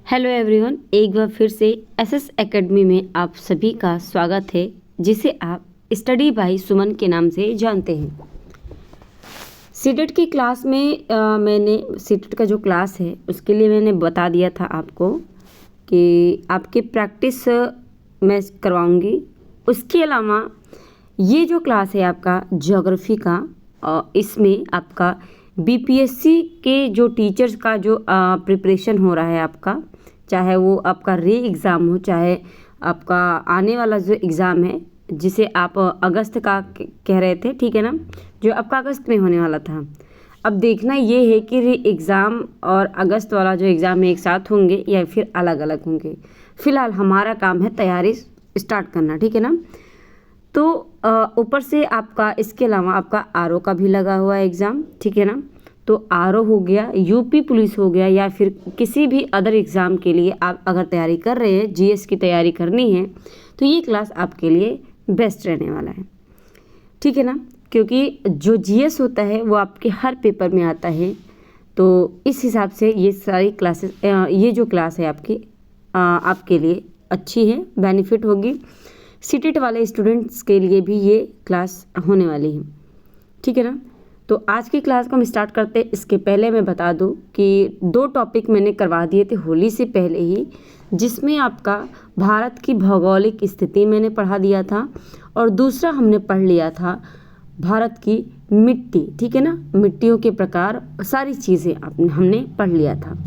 Hello everyone, एक बार फिर से एसएस एकेडमी में आप सभी का स्वागत है, जिसे आप स्टडी बाय सुमन के नाम से जानते हैं। सीटेट की क्लास में मैंने सीटेट का जो क्लास है उसके लिए मैंने बता दिया था आपको कि आपकी प्रैक्टिस मैं करवाऊंगी। उसके अलावा ये जो क्लास है आपका ज्योग्राफी का, इसमें आपका बीपीएससी के जो टीचर्स का जो प्रिपरेशन हो रहा है आपका, चाहे वो आपका री एग्ज़ाम हो, चाहे आपका आने वाला जो एग्ज़ाम है जिसे आप अगस्त का कह रहे थे, ठीक है ना, जो आपका अगस्त में होने वाला था। अब देखना ये है कि री एग्ज़ाम और अगस्त वाला जो एग्ज़ाम है एक साथ होंगे या फिर अलग अलग होंगे। फ़िलहाल हमारा काम है तैयारी स्टार्ट करना, ठीक है ना। तो ऊपर से आपका इसके अलावा आपका आरओ का भी लगा हुआ है एग्ज़ाम, ठीक है ना। तो आरओ हो गया, यूपी पुलिस हो गया, या फिर किसी भी अदर एग्ज़ाम के लिए आप अगर तैयारी कर रहे हैं, जीएस की तैयारी करनी है, तो ये क्लास आपके लिए बेस्ट रहने वाला है, ठीक है ना। क्योंकि जो जीएस होता है वो आपके हर पेपर में आता है, तो इस हिसाब से ये सारी क्लासेस, ये जो क्लास है आपके लिए अच्छी है, बेनिफिट होगी। सीटेट वाले स्टूडेंट्स के लिए भी ये क्लास होने वाली है, ठीक है ना। तो आज की क्लास को हम स्टार्ट करते हैं। इसके पहले मैं बता दूं कि 2 टॉपिक मैंने करवा दिए थे होली से पहले ही, जिसमें आपका भारत की भौगोलिक स्थिति मैंने पढ़ा दिया था, और दूसरा हमने पढ़ लिया था भारत की मिट्टी, ठीक है ना, मिट्टियों के प्रकार, सारी चीज़ें हमने पढ़ लिया था।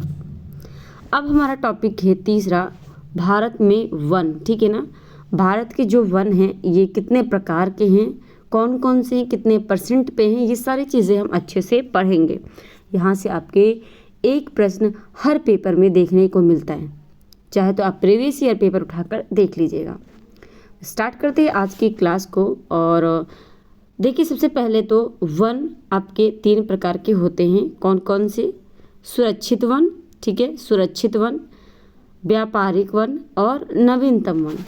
अब हमारा टॉपिक है तीसरा, भारत में वन, ठीक है ना। भारत के जो वन हैं ये कितने प्रकार के हैं, कौन कौन से हैं, कितने परसेंट पे हैं, ये सारी चीज़ें हम अच्छे से पढ़ेंगे। यहाँ से आपके एक प्रश्न हर पेपर में देखने को मिलता है, चाहे तो आप प्रीवियस ईयर पेपर उठाकर देख लीजिएगा। स्टार्ट करते हैं आज की क्लास को। और देखिए, सबसे पहले तो वन आपके 3 प्रकार के होते हैं। कौन कौन से? सुरक्षित वन, ठीक है, सुरक्षित वन, व्यापारिक वन और नवीनतम वन।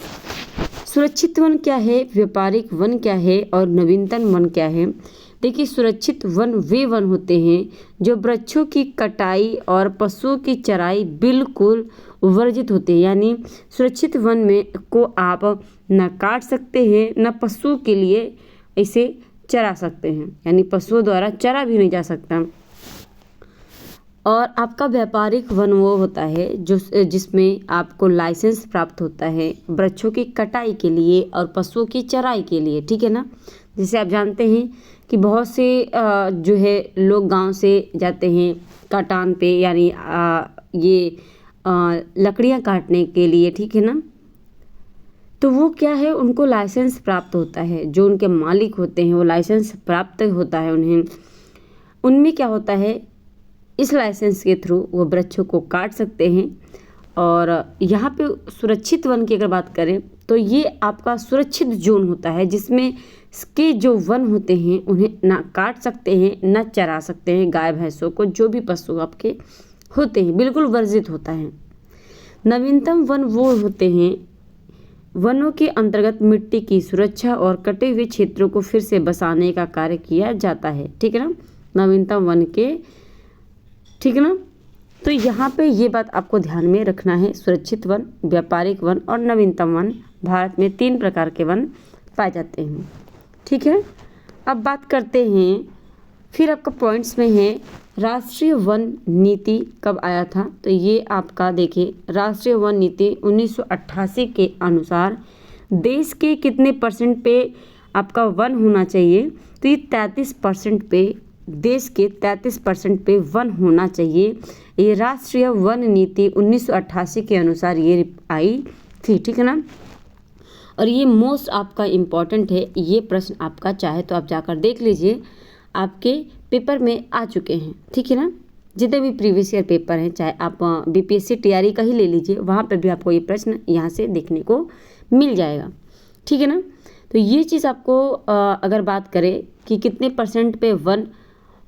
सुरक्षित वन क्या है, व्यापारिक वन क्या है और नवीनतम वन क्या है? देखिए, सुरक्षित वन वे वन होते हैं जो वृक्षों की कटाई और पशुओं की चराई बिल्कुल वर्जित होते हैं। यानी सुरक्षित वन में को आप न काट सकते हैं, न पशुओं के लिए इसे चरा सकते हैं, यानी पशुओं द्वारा चरा भी नहीं जा सकता। और आपका व्यापारिक वन वो होता है जिसमें आपको लाइसेंस प्राप्त होता है वृक्षों की कटाई के लिए और पशुओं की चराई के लिए, ठीक है ना। जैसे आप जानते हैं कि बहुत से जो है लोग गांव से जाते हैं काटान पे, यानी ये लकड़ियां काटने के लिए, ठीक है ना। तो वो क्या है, उनको लाइसेंस प्राप्त होता है, जो उनके मालिक होते हैं वो लाइसेंस प्राप्त होता है उन्हें। उनमें क्या होता है, इस लाइसेंस के थ्रू वो वृक्षों को काट सकते हैं। और यहाँ पे सुरक्षित वन की अगर बात करें तो ये आपका सुरक्षित जोन होता है, जिसमें इसके जो वन होते हैं उन्हें ना काट सकते हैं, ना चरा सकते हैं, गाय भैंसों को, जो भी पशु आपके होते हैं, बिल्कुल वर्जित होता है। नवीनतम वन वो होते हैं वनों के अंतर्गत मिट्टी की सुरक्षा और कटे हुए क्षेत्रों को फिर से बसाने का कार्य किया जाता है, ठीक है ना, नवीनतम वन के, ठीक है ना। तो यहाँ पे ये बात आपको ध्यान में रखना है, सुरक्षित वन, व्यापारिक वन और नवीनतम वन, भारत में 3 प्रकार के वन पाए जाते हैं, ठीक है। अब बात करते हैं, फिर आपका पॉइंट्स में है राष्ट्रीय वन नीति कब आया था। तो ये आपका देखिए, राष्ट्रीय वन नीति 1988 के अनुसार देश के कितने परसेंट पे आपका वन होना चाहिए, तो ये 33% पे, देश के 33% पे वन होना चाहिए। ये राष्ट्रीय वन नीति 1988 के अनुसार ये आई थी, ठीक है ना। और ये मोस्ट आपका इम्पॉर्टेंट है, ये प्रश्न आपका चाहे तो आप जाकर देख लीजिए, आपके पेपर में आ चुके हैं, ठीक है ना। जितने भी प्रीवियस ईयर पेपर हैं, चाहे आप बीपीएससी टीआरई का ही ले लीजिए, वहाँ पर भी आपको ये प्रश्न यहाँ से देखने को मिल जाएगा, ठीक है ना। तो ये चीज़ आपको अगर बात करें कि कितने परसेंट पे वन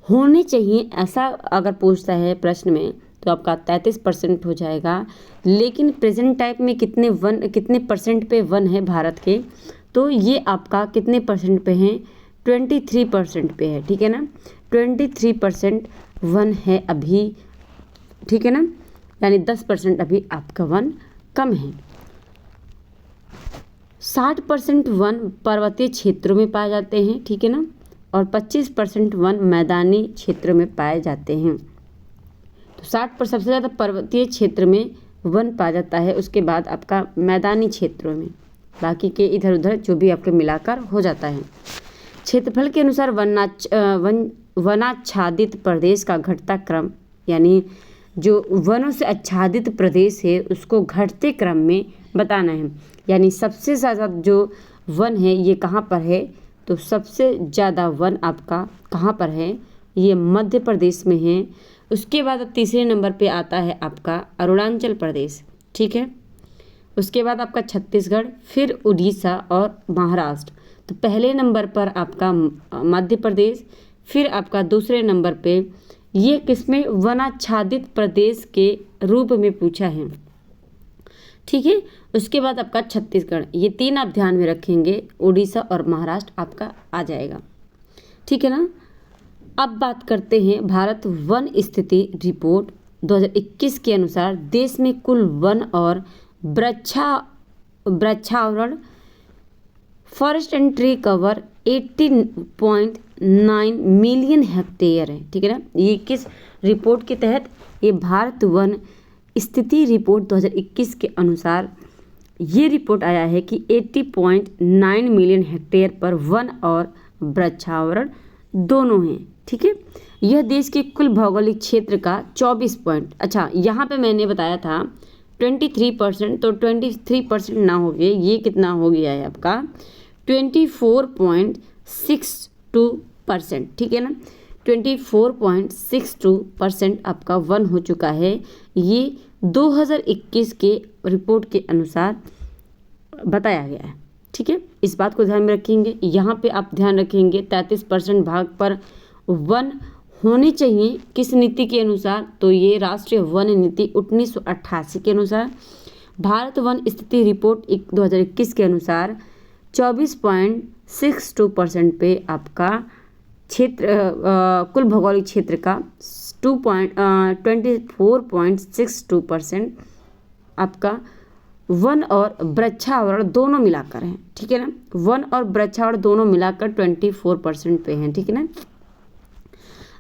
होने चाहिए, ऐसा अगर पूछता है प्रश्न में, तो आपका 33% हो जाएगा। लेकिन प्रेजेंट टाइम में कितने परसेंट पे वन है भारत के, तो ये आपका कितने परसेंट पे हैं, 23% पे है, ठीक है ना। 23% वन है अभी, ठीक है ना। यानी 10% अभी आपका वन कम है। 60% वन पर्वतीय क्षेत्रों में पाए जाते हैं, ठीक है ना, और 25% वन मैदानी क्षेत्रों में पाए जाते हैं। तो 60% सबसे ज़्यादा पर्वतीय क्षेत्र में वन पाया जाता है, उसके बाद आपका मैदानी क्षेत्रों में, बाकी के इधर उधर जो भी आपके मिलाकर हो जाता है। क्षेत्रफल के अनुसार वनाच्छादित प्रदेश का घटता क्रम, यानी जो वनों से आच्छादित प्रदेश है उसको घटते क्रम में बताना है। यानी सबसे ज़्यादा जो वन है ये कहाँ पर है, तो सबसे ज़्यादा वन आपका कहाँ पर है, ये मध्य प्रदेश में है। उसके बाद अब तीसरे नंबर पे आता है आपका अरुणाचल प्रदेश, ठीक है। उसके बाद आपका छत्तीसगढ़, फिर उड़ीसा और महाराष्ट्र। तो पहले नंबर पर आपका मध्य प्रदेश, फिर आपका दूसरे नंबर पे ये किसमें वनाच्छादित प्रदेश के रूप में पूछा है, ठीक है। उसके बाद आपका छत्तीसगढ़, ये तीन आप ध्यान में रखेंगे, उड़ीसा और महाराष्ट्र आपका आ जाएगा, ठीक है ना। अब बात करते हैं भारत वन स्थिति रिपोर्ट 2021 के अनुसार देश में कुल वन और वृक्षावरण forest and tree cover 18.9 million hectare है, ठीक है ना। ये किस रिपोर्ट के तहत, ये भारत वन स्थिति रिपोर्ट 2021 के अनुसार ये रिपोर्ट आया है कि 80.9 मिलियन हेक्टेयर पर वन और वृक्षावरण दोनों हैं, ठीक है। यह देश के कुल भौगोलिक क्षेत्र का 24 अच्छा यहाँ पे मैंने बताया था 23%, तो 23% ना हो गए, ये कितना हो गया है आपका 24.62%, ठीक है ना। 24.62% आपका वन हो चुका है, ये 2021 के रिपोर्ट के अनुसार बताया गया है, ठीक है। इस बात को ध्यान में रखेंगे। यहाँ पे आप ध्यान रखेंगे 33% भाग पर वन होने चाहिए, किस नीति के अनुसार, तो ये राष्ट्रीय वन नीति 1988 के अनुसार। भारत वन स्थिति रिपोर्ट 2021 के अनुसार 24.62% पे आपका क्षेत्र कुल भौगोलिक क्षेत्र का 24.62% आपका वन और वृक्षावरण दोनों मिलाकर है, ठीक है ना। वन और वृक्षावरण दोनों मिलाकर 24% पे हैं, ठीक है ना।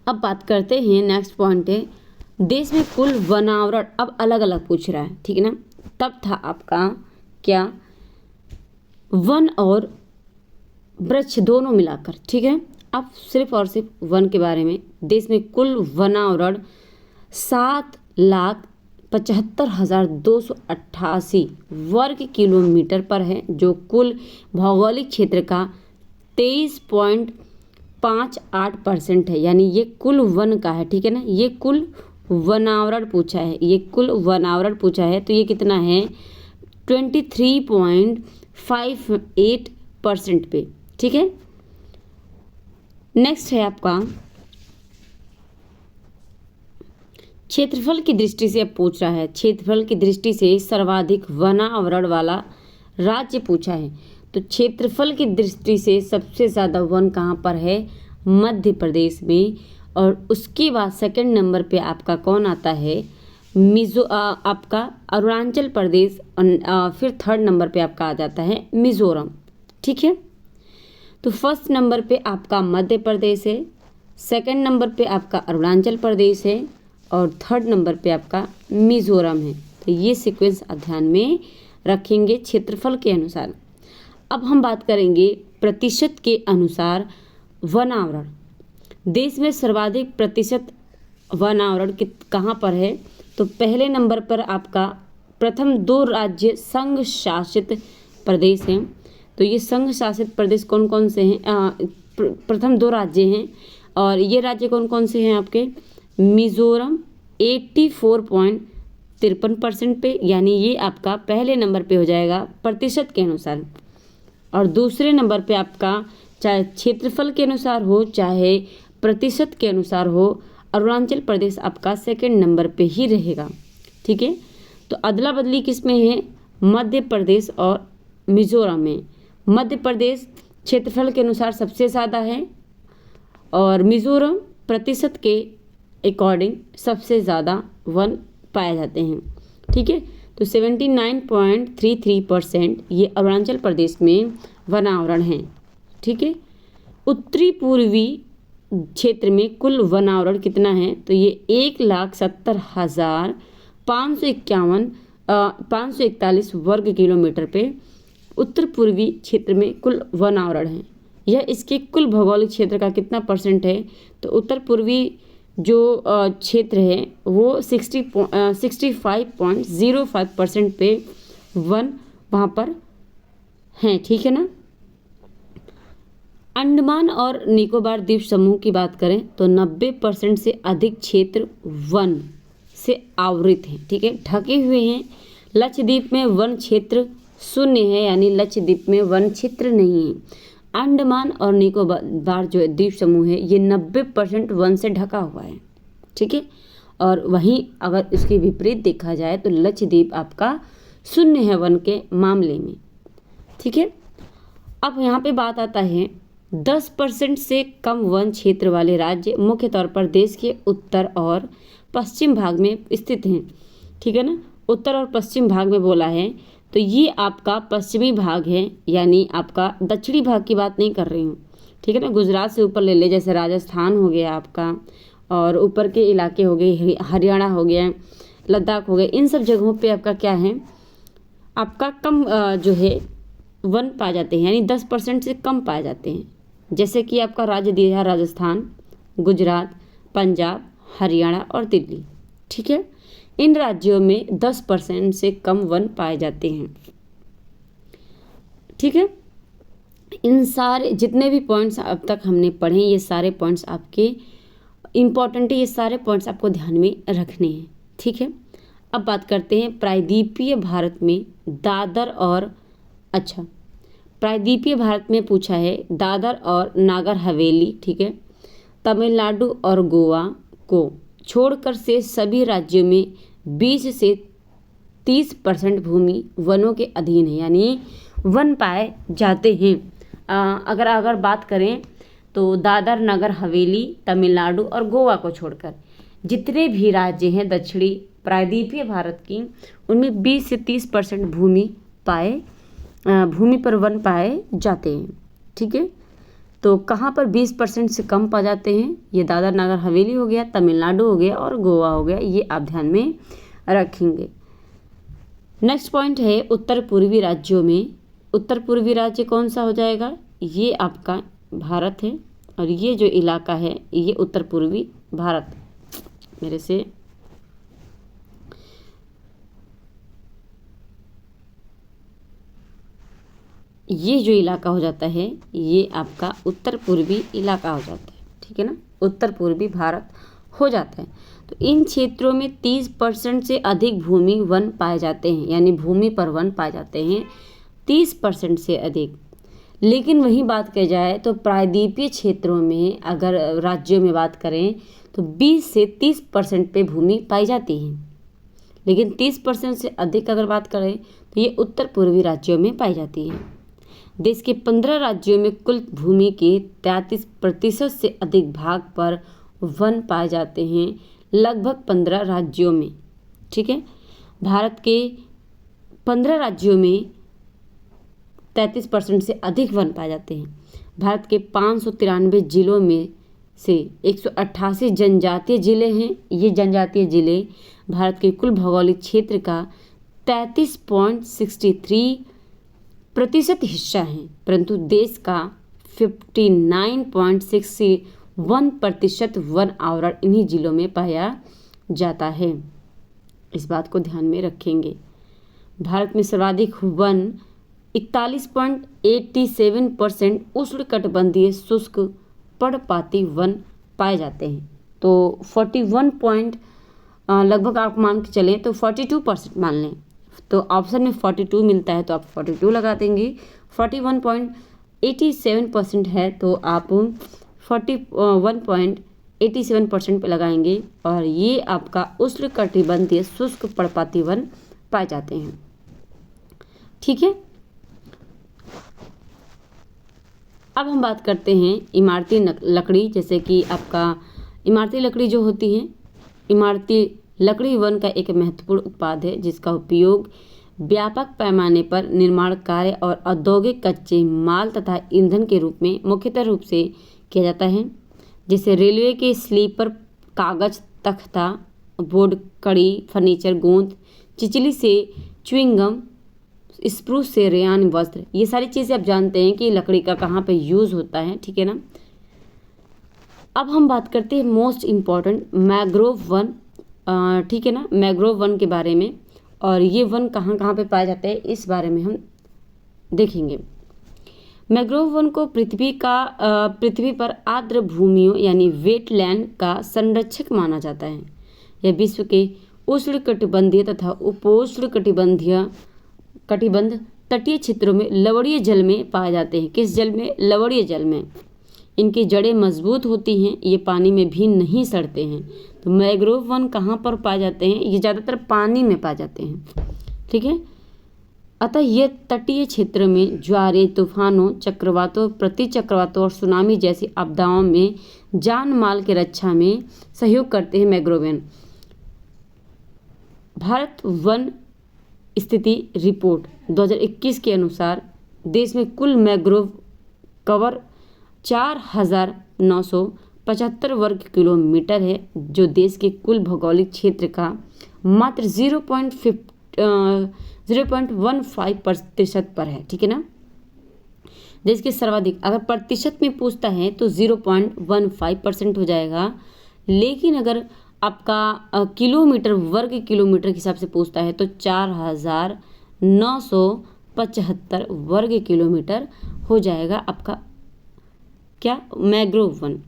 अब बात करते हैं, नेक्स्ट पॉइंट है देश में कुल वनावरण, अब अलग अलग पूछ रहा है, ठीक है ना। तब था आपका क्या, वन और वृक्ष दोनों मिलाकर, ठीक है। अब सिर्फ और सिर्फ वन के बारे में, देश में कुल वनावरण 7,75,288 वर्ग किलोमीटर पर है, जो कुल भौगोलिक क्षेत्र का 23.58% है, यानी ये कुल वन का है, ठीक है ना। ये कुल वनावरण पूछा है, ये कुल वनावरण पूछा है, तो ये कितना है 23.58% पे, ठीक है। नेक्स्ट है आपका क्षेत्रफल की दृष्टि से, अब पूछ रहा है क्षेत्रफल की दृष्टि से सर्वाधिक वनावरण वाला राज्य पूछा है। तो क्षेत्रफल की दृष्टि से सबसे ज़्यादा वन कहाँ पर है, मध्य प्रदेश में, और उसके बाद सेकंड नंबर पे आपका कौन आता है, आपका अरुणाचल प्रदेश, फिर थर्ड नंबर पे आपका आ जाता है मिजोरम, ठीक है। तो फर्स्ट नंबर पे आपका मध्य प्रदेश है, सेकंड नंबर पे आपका अरुणाचल प्रदेश है, और थर्ड नंबर पे आपका मिजोरम है। तो ये सीक्वेंस आप ध्यान में रखेंगे क्षेत्रफल के अनुसार। अब हम बात करेंगे प्रतिशत के अनुसार वनावरण। देश में सर्वाधिक प्रतिशत वनावरण कहाँ पर है, तो पहले नंबर पर आपका प्रथम 2 राज्य संघ शासित प्रदेश हैं। तो ये संघ शासित प्रदेश कौन कौन से हैं, प्रथम 2 राज्य हैं, और ये राज्य कौन कौन से हैं आपके, मिजोरम 84.53% पे, यानी ये आपका पहले नंबर पे हो जाएगा प्रतिशत के अनुसार। और दूसरे नंबर पे आपका चाहे क्षेत्रफल के अनुसार हो चाहे प्रतिशत के अनुसार हो, अरुणाचल प्रदेश आपका सेकंड नंबर पे ही रहेगा, ठीक है। तो अदला बदली किस में है, मध्य प्रदेश और मिजोरम में। मध्य प्रदेश क्षेत्रफल के अनुसार सबसे ज़्यादा है, और मिजोरम प्रतिशत के अकॉर्डिंग सबसे ज़्यादा वन पाए जाते हैं। ठीक है, तो 79.33% ये अरुणाचल प्रदेश में वन आवरण हैं। ठीक है, उत्तरी पूर्वी क्षेत्र में कुल वन आवरण कितना है, तो ये 1,70,541 वर्ग किलोमीटर पे उत्तर पूर्वी क्षेत्र में कुल वन आवरण है। यह इसके कुल भौगोलिक क्षेत्र का कितना परसेंट है, तो उत्तर पूर्वी जो क्षेत्र है वो 65.05% पे वन वहाँ पर हैं। ठीक है ना। अंडमान और निकोबार द्वीप समूह की बात करें तो 90% से अधिक क्षेत्र वन से आवृत है। ठीक है, ढके हुए हैं। लक्षद्वीप में वन क्षेत्र शून्य है, यानी लक्षद्वीप में वन क्षेत्र नहीं है। अंडमान और निकोबार जो द्वीप समूह है ये 90% वन से ढका हुआ है। ठीक है, और वहीं अगर इसके विपरीत देखा जाए तो लक्षद्वीप आपका शून्य है वन के मामले में। ठीक है, अब यहाँ पे बात आता है 10% से कम वन क्षेत्र वाले राज्य मुख्य तौर पर देश के उत्तर और पश्चिम भाग में स्थित हैं। ठीक है ना, उत्तर और पश्चिम भाग में बोला है तो ये आपका पश्चिमी भाग है, यानी आपका दक्षिणी भाग की बात नहीं कर रही हूँ। ठीक है ना, गुजरात से ऊपर ले ले, जैसे राजस्थान हो गया आपका, और ऊपर के इलाके हो गए, हरियाणा हो गया, लद्दाख हो गया, इन सब जगहों पे आपका क्या है, आपका कम जो है वन पाए जाते हैं, यानी 10% से कम पाए जाते हैं। जैसे कि आपका राज्य दिया है राजस्थान, गुजरात, पंजाब, हरियाणा और दिल्ली। ठीक है, इन राज्यों में 10% से कम वन पाए जाते हैं। ठीक है, इन सारे जितने भी पॉइंट्स अब तक हमने पढ़े, ये सारे पॉइंट्स आपके इम्पॉर्टेंट है, ये सारे पॉइंट्स आपको ध्यान में रखने हैं। ठीक है, अब बात करते हैं प्रायद्वीपीय भारत में दादर और प्रायद्वीपीय भारत में पूछा है दादर और नागर हवेली, ठीक है, तमिलनाडु और गोवा को छोड़कर से सभी राज्यों में 20 से 30% भूमि वनों के अधीन है, यानी वन पाए जाते हैं। अगर बात करें तो दादर नगर हवेली, तमिलनाडु और गोवा को छोड़कर जितने भी राज्य हैं दक्षिणी प्रायद्वीपीय भारत की, उनमें 20 से 30% भूमि पर वन पाए जाते हैं। ठीक है, तो कहाँ पर 20% से कम पाए जाते हैं, ये दादर नगर हवेली हो गया, तमिलनाडु हो गया और गोवा हो गया, ये आप ध्यान में रखेंगे। नेक्स्ट पॉइंट है उत्तर पूर्वी राज्यों में। उत्तर पूर्वी राज्य कौन सा हो जाएगा, ये आपका भारत है, और ये जो इलाका है ये उत्तर पूर्वी भारत मेरे से ये जो इलाका हो जाता है ये आपका उत्तर पूर्वी इलाका हो जाता है। ठीक है ना, उत्तर पूर्वी भारत हो जाता है। तो इन क्षेत्रों में 30% से अधिक भूमि वन पाए जाते हैं, यानी भूमि पर वन पाए जाते हैं 30% से अधिक। लेकिन वहीं बात की जाए तो प्रायद्वीपीय क्षेत्रों में, अगर राज्यों में बात करें तो 20 से 30% पे भूमि पाई जाती है। लेकिन 30% से अधिक अगर बात करें तो ये उत्तर पूर्वी राज्यों में पाई जाती है। देश के 15 राज्यों में कुल भूमि के 33% से अधिक भाग पर वन पाए जाते हैं, लगभग 15 राज्यों में। ठीक है, भारत के 15 राज्यों में 33% से अधिक वन पाए जाते हैं। भारत के 593 जिलों में से 188 जनजातीय जिले हैं। ये जनजातीय जिले भारत के कुल भौगोलिक क्षेत्र का 33.63% हिस्सा हैं, परंतु देश का 59.61% वन आवरण इन्हीं जिलों में पाया जाता है। इस बात को ध्यान में रखेंगे। भारत में सर्वाधिक वन 41.87% उष्णकटिबंधीय शुष्क पर्णपाती वन पाए जाते हैं। तो 41 लगभग आप मान के चलें तो 42% मान लें, तो ऑप्शन में 42 मिलता है तो आप 42 लगा देंगे। 41.87% है तो आप 41.87% पे लगाएंगे, और ये आपका उष्णकटिबंधीय शुष्क पर्णपाती वन पाए जाते हैं। ठीक है, अब हम बात करते हैं इमारती लकड़ी। जैसे कि आपका इमारती लकड़ी जो होती है, इमारती लकड़ी वन का एक महत्वपूर्ण उत्पाद है जिसका उपयोग व्यापक पैमाने पर निर्माण कार्य और औद्योगिक कच्चे माल तथा ईंधन के रूप में मुख्यतः रूप से किया जाता है। जैसे रेलवे के स्लीपर, कागज, तख्ता, बोर्ड, कड़ी, फर्नीचर, गोंद, चिचली से च्युइंगम, स्प्रूस से रेयान वस्त्र, ये सारी चीज़ें आप जानते हैं कि लकड़ी का कहाँ पे यूज़ होता है, ठीक है ना। अब हम बात करते हैं मोस्ट इम्पॉर्टेंट मैंग्रोव वन, ठीक है ना, मैंग्रोव वन के बारे में। और ये वन कहाँ कहाँ पे पाए जाते हैं इस बारे में हम देखेंगे। मैंग्रोव वन को पृथ्वी पर आर्द्र भूमियों यानी वेटलैंड का संरक्षक माना जाता है। यह विश्व के उष्णकटिबंधीय तथा उपोष्ण कटिबंध तटीय क्षेत्रों में लवणीय जल में पाए जाते हैं। किस जल में? लवणीय जल में। इनकी जड़ें मजबूत होती हैं, ये पानी में भी नहीं सड़ते हैं। तो मैंग्रोव वन कहाँ पर पाए जाते हैं? ये ज़्यादातर पानी में पाए जाते हैं, ठीक है। अतः ये तटीय क्षेत्र में ज्वारें, तूफानों, चक्रवातों, प्रतिचक्रवातों और सुनामी जैसी आपदाओं में जान माल की रक्षा में सहयोग करते हैं मैंग्रोव वन। भारत वन स्थिति रिपोर्ट 2021 के अनुसार देश में कुल मैंग्रोव कवर 4,975 वर्ग किलोमीटर है, जो देश के कुल भौगोलिक क्षेत्र का मात्र 0.15% पर है, ठीक है ना। देश के सर्वाधिक अगर प्रतिशत में पूछता है तो 0.15% हो जाएगा, लेकिन अगर आपका किलोमीटर, वर्ग किलोमीटर के हिसाब से पूछता है तो 4,975 वर्ग किलोमीटर हो जाएगा आपका क्या? Mangrove one.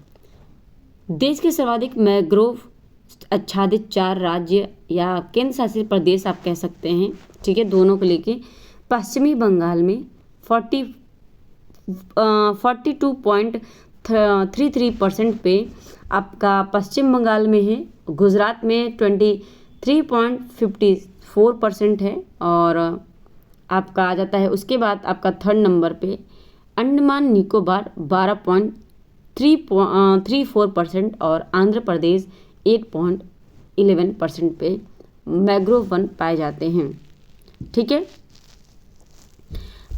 देश के सर्वाधिक मैंग्रोव आच्छादित 4 राज्य या केंद्र शासित प्रदेश आप कह सकते हैं, ठीक है, दोनों को लेके पश्चिमी बंगाल में 42.33% पे आपका पश्चिम बंगाल में है, गुजरात में 23.54% है, और आपका आ जाता है उसके बाद आपका 3rd नंबर पे अंडमान निकोबार 12.34% और आंध्र प्रदेश 8.11% पे मैंग्रोव वन पाए जाते हैं, ठीक है।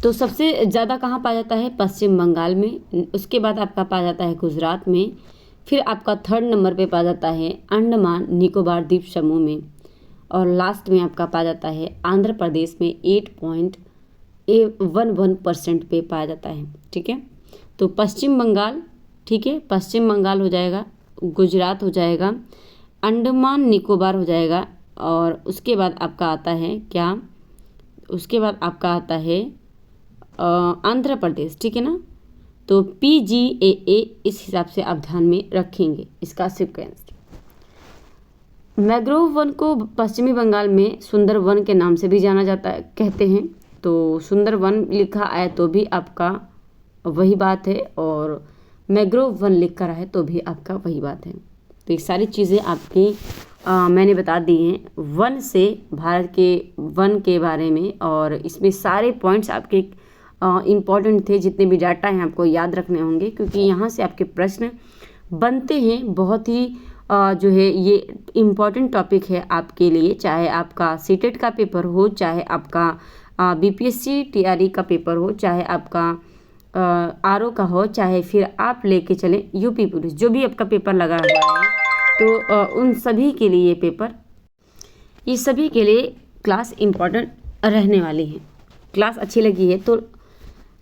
तो सबसे ज़्यादा कहाँ पाया जाता है? पश्चिम बंगाल में, उसके बाद आपका पाया जाता है गुजरात में, फिर आपका 3rd नंबर पे पाया जाता है अंडमान निकोबार द्वीप समूह में, और लास्ट में आपका पाया जाता है आंध्र प्रदेश में 8.11% पे पाया जाता है, ठीक है। तो पश्चिम बंगाल, ठीक है, पश्चिम बंगाल हो जाएगा, गुजरात हो जाएगा, अंडमान निकोबार हो जाएगा, और उसके बाद आपका आता है क्या? उसके बाद आपका आता है आंध्र प्रदेश, ठीक है ना। तो PGAA इस हिसाब से आप ध्यान में रखेंगे इसका सीक्वेंस। मैंग्रोव वन को पश्चिमी बंगाल में सुंदर वन के नाम से भी जाना जाता है, कहते हैं। तो सुंदर वन लिखा आए तो भी आपका वही बात है, और मैंग्रोव वन लिख कर आए तो भी आपका वही बात है। तो ये सारी चीज़ें आपकी मैंने बता दी हैं वन से, भारत के वन के बारे में, और इसमें सारे पॉइंट्स आपके इम्पॉर्टेंट थे। जितने भी डाटा हैं आपको याद रखने होंगे, क्योंकि यहाँ से आपके प्रश्न बनते हैं। बहुत ही जो है ये इम्पॉर्टेंट टॉपिक है आपके लिए, चाहे आपका सीटेट का पेपर हो, चाहे आपका BPSC TRE का पेपर हो, चाहे आपका RO का हो, चाहे फिर आप लेके चले UP पुलिस, जो भी आपका पेपर लगा हुआ है, तो उन सभी के लिए ये सभी के लिए क्लास इम्पॉर्टेंट रहने वाली है। क्लास अच्छी लगी है तो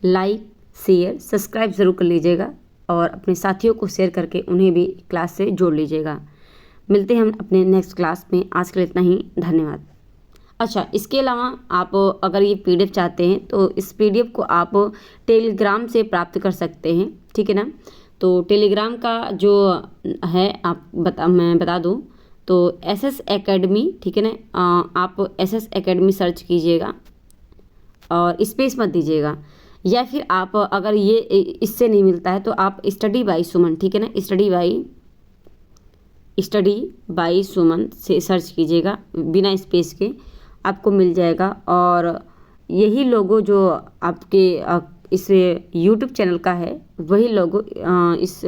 लाइक, शेयर, सब्सक्राइब ज़रूर कर लीजिएगा, और अपने साथियों को शेयर करके उन्हें भी क्लास से जोड़ लीजिएगा। मिलते हैं हम अपने नेक्स्ट क्लास में। आज के लिए इतना ही, धन्यवाद। अच्छा, इसके अलावा आप अगर ये PDF चाहते हैं तो इस PDF को आप टेलीग्राम से प्राप्त कर सकते हैं, ठीक है ना। तो टेलीग्राम का जो है मैं बता दूँ तो SS एकेडमी, ठीक है ना। आप SS एकेडमी सर्च कीजिएगा और स्पेस मत दीजिएगा, या फिर आप अगर ये इससे नहीं मिलता है तो आप स्टडी बाय सुमन, ठीक है ना, स्टडी बाय सुमन से सर्च कीजिएगा, बिना स्पेस के आपको मिल जाएगा। और यही लोगो जो आपके इस YouTube चैनल का है, वही लोगो इस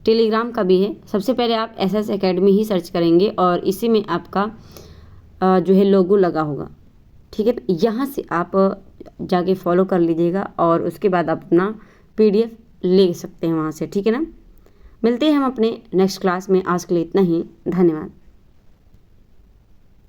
टेलीग्राम का भी है। सबसे पहले आप SS एकेडमी ही सर्च करेंगे और इसी में आपका जो है लोगो लगा होगा, ठीक है। यहाँ से आप जाके फॉलो कर लीजिएगा और उसके बाद आप अपना PDF ले सकते हैं वहाँ से, ठीक है ना। मिलते हैं हम अपने नेक्स्ट क्लास में। आज के लिए इतना ही, धन्यवाद।